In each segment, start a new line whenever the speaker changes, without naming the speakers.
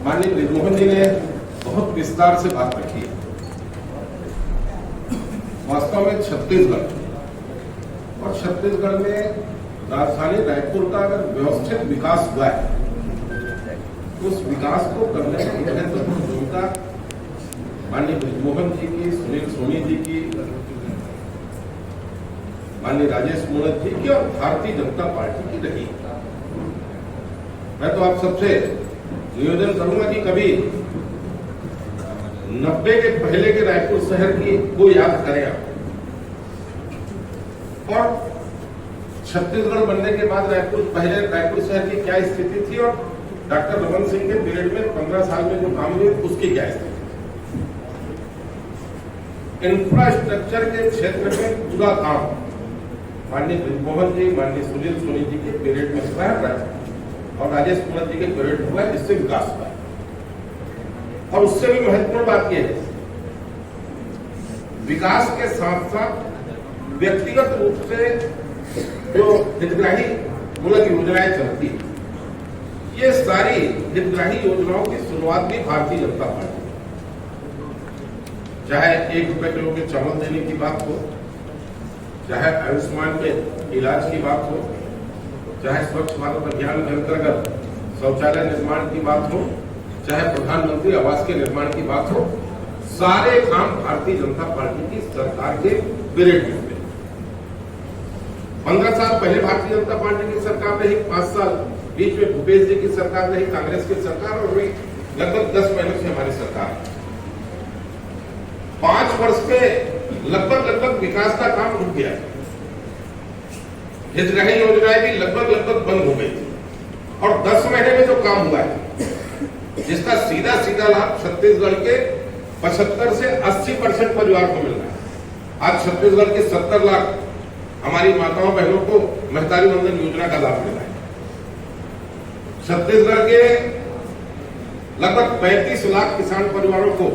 माननीय ब्रिजमोहन जी ने बहुत विस्तार से बात रखी है। वास्तव में छत्तीसगढ़ में राजधानी रायपुर का अगर व्यवस्थित विकास हुआ है तो उस विकास को करने में महत्वपूर्ण भूमिका माननीय ब्रिजमोहन जी की, सुनील सोनी जी की, माननीय राजेश मूणत जी की और भारतीय जनता पार्टी की रही। मैं तो आप सबसे निवेदन करूंगा कि कभी 90 के पहले के रायपुर शहर की को याद करें आप, और छत्तीसगढ़ बनने के बाद पहले रायपुर शहर की क्या स्थिति थी और डॉक्टर रमन सिंह के पीरियड में 15 साल में जो काम हुए उसकी क्या स्थिति थी। इंफ्रास्ट्रक्चर के क्षेत्र में पूरा काम माननीय ब्रिजमोहन जी, माननीय सुनील सोनी जी के पीरियड में हुआ है और राजेश मूणत जी के पीरियड हुआ है, जिससे विकास हुआ है। और उससे भी महत्वपूर्ण बात यह है, विकास के साथ साथ व्यक्तिगत रूप से जो हितग्राही मूलक योजनाएं चलती है, ये सारी हितग्राही योजनाओं की शुरुआत भी भारतीय जनता पार्टी, चाहे 1 रुपए किलो के चावल देने की बात हो, चाहे आयुष्मान के इलाज की बात हो, चाहे स्वच्छ भारत अभियान के अंतर्गत शौचालय निर्माण की बात हो, चाहे प्रधानमंत्री आवास के निर्माण की बात हो, सारे काम भारतीय जनता पार्टी की सरकार के पीरियड में हुए। 15 साल पहले भारतीय जनता पार्टी की सरकार रही, 5 साल बीच में भूपेश जी की सरकार रही, कांग्रेस की सरकार, और लगभग 10 महीनों से हमारी सरकार। 5 वर्ष में लगभग विकास का काम रुक गया। हितग्राही योजनाएं भी लगभग बंद हो गई और 10 महीने में जो काम हुआ है, जिसका सीधा लाभ छत्तीसगढ़ के 75 से 80% परिवार को मिल रहा है। आज छत्तीसगढ़ के 70 लाख हमारी माताओं बहनों को महतारी वंदन योजना का लाभ मिला है। छत्तीसगढ़ के लगभग 35 लाख किसान परिवारों को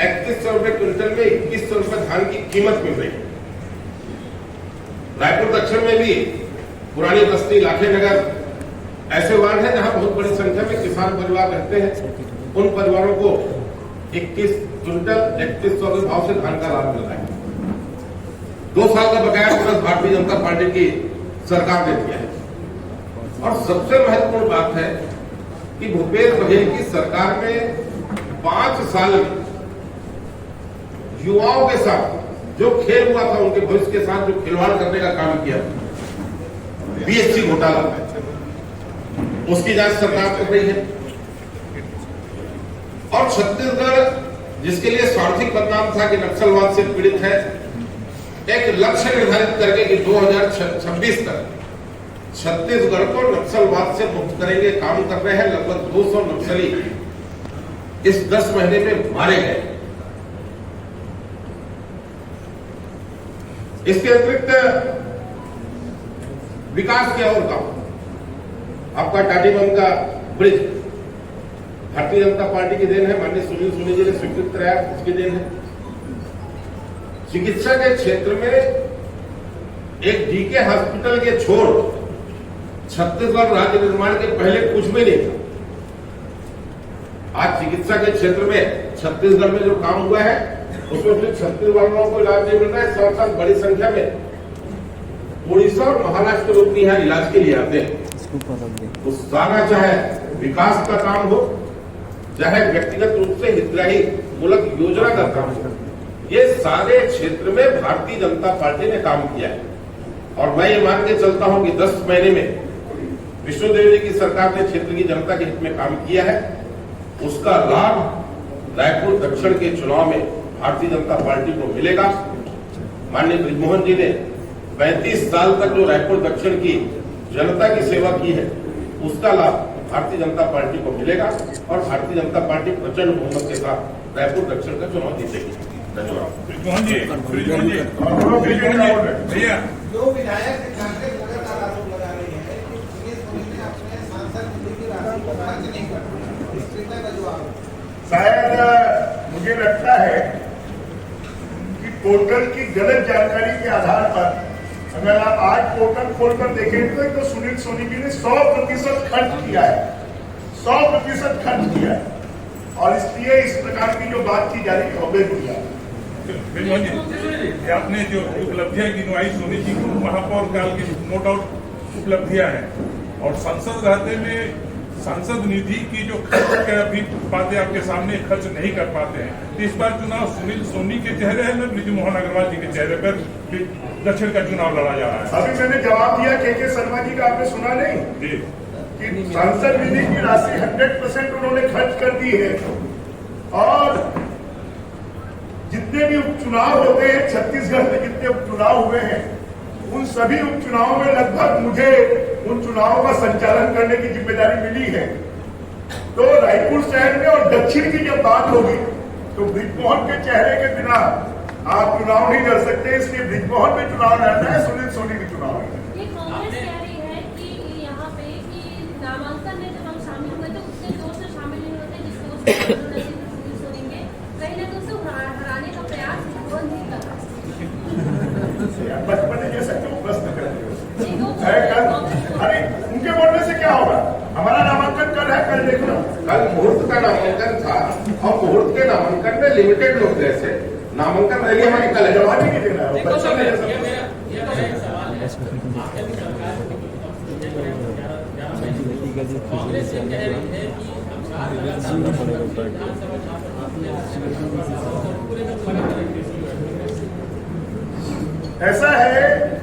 3100 रुपए क्विंटल में 2100 रुपए धान की कीमत मिल रही है। रायपुर दक्षिण में भी पुरानी बस्ती, लाखे नगर ऐसे वार्ड हैं जहां बहुत बड़ी संख्या में किसान परिवार रहते हैं। उन परिवारों को 21 क्विंटल 3100 के भाव से धान का लाभ मिल रहा है। 2 साल का बकाया बोनस भारतीय जनता पार्टी की सरकार ने दिया है। और सबसे महत्वपूर्ण बात है कि भूपेश बघेल की सरकार में 5 साल में युवाओं के साथ जो खेल हुआ था, उनके भविष्य के साथ जो खिलवाड़ करने का काम किया, बीएससी घोटाला, उसकी जांच सरकार कर रही है। और छत्तीसगढ़ जिसके लिए स्वार्थी बदनाम था कि नक्सलवाद से पीड़ित है, एक लक्ष्य निर्धारित करके कि 2026 तक छत्तीसगढ़ को नक्सलवाद से मुक्त करेंगे, काम कर रहे हैं। लगभग 200 नक्सली इस 10 महीने में मारे गए। इसके अतिरिक्त विकास के और काम, आपका टाटीबंध का ब्रिज भारतीय जनता पार्टी की देन है, माननीय सुनील सोनी जी ने स्वीकृत कराया, उसकी देन है। चिकित्सा के क्षेत्र में एक डीके हॉस्पिटल के छोड़ छत्तीसगढ़ राज्य निर्माण के पहले कुछ भी नहीं था। आज चिकित्सा के क्षेत्र में छत्तीसगढ़ में जो काम हुआ है, उसमें फिर छत्तीसगढ़ को इलाज नहीं मिल रहा है। साथ बड़ी संख्या में उड़ीसा और महाराष्ट्र के लोग यहाँ इलाज के लिए आते हैं। तो सारा चाहे विकास का काम हो, चाहे व्यक्तिगत रूप से हितग्राही मूलक योजना का काम हो, ये सारे क्षेत्र में भारतीय जनता पार्टी ने काम किया है। और मैं ये मान के चलता हूं कि 10 महीने में विष्णुदेव जी की सरकार ने क्षेत्र की जनता के हित में काम किया है। उसका लाभ रायपुर दक्षिण के चुनाव में भारतीय जनता पार्टी को मिलेगा। माननीय ब्रिजमोहन जी ने 35 साल तक जो रायपुर दक्षिण की जनता की सेवा की है, उसका लाभ भारतीय जनता पार्टी को मिलेगा और भारतीय जनता पार्टी प्रचंड बहुमत के साथ रायपुर दक्षिण का चुनाव जीतेगी। धन्यवाद।
भैया,
जो विधायक कांग्रेस वोटर का आरोप लगा रही है कि अपने सांसद निधि की राशि को खर्च नहीं कर रहे, का जो आरोप,
शायद मुझे लगता है कि पोर्टल की गलत जानकारी के आधार पर अगर आप आज पोर्टल खोलकर देखें तो सुनील सोनी जी ने 100% खर्च किया है। 100% खर्च किया है और इसलिए इस प्रकार की जो बात की जा रही है अवैध किया।
विनोद जी, ये आपने जो उपलब्धियां गिनवाई सोनी जी को महापौर काल की नो डाउट उपलब्धियां हैं, और संसद रहते में सांसद निधि की जो खर्च के अभी बातें आपके सामने खर्च नहीं कर पाते हैं, तो इस बार चुनाव सुनील सोनी के चेहरे है न ब्रिज मोहन अग्रवाल जी के चेहरे पर दक्षिण का चुनाव लड़ा जा रहा है।
अभी मैंने जवाब दिया के शर्मा जी का, आपने सुना नहीं
जी
कि सांसद निधि की राशि 100% उन्होंने खर्च कर दी है, और जितने भी उपचुनाव होते हैं छत्तीसगढ़ में, जितने उपचुनाव हुए हैं उन सभी उपचुनावों में लगभग मुझे उन चुनावों का संचालन करने की जिम्मेदारी मिली है। तो रायपुर शहर में और दक्षिण की जब बात होगी तो बृजमोहन के चेहरे के बिना आप चुनाव नहीं लड़ सकते, इसलिए बृजमोहन में चुनाव लड़ना है, सुनील सोनी में चुनाव लड़ना है।
ये कांग्रेस कह रही है कि यहाँ पे कि नामांकन में जब हम शामिल हुए तो उतने जोर से शामिल नहीं होते जिससे सुनील सोनी के कहीं ना कहीं उसे हराने का प्रयास विरोध नहीं कर रहा।
बचपन जैसा क्यों प्रश्न करते हो? अरे उनके बोलने से क्या होगा? हमारा नामांकन कल है, कल देखना।
कल मुहूर्त का नामांकन था और मुहूर्त के नामांकन में लिमिटेड लोग गए थे। नामांकन रैली हमारी कल है,
जवाब ही नहीं देना है। बच्चों ने जैसा ऐसा है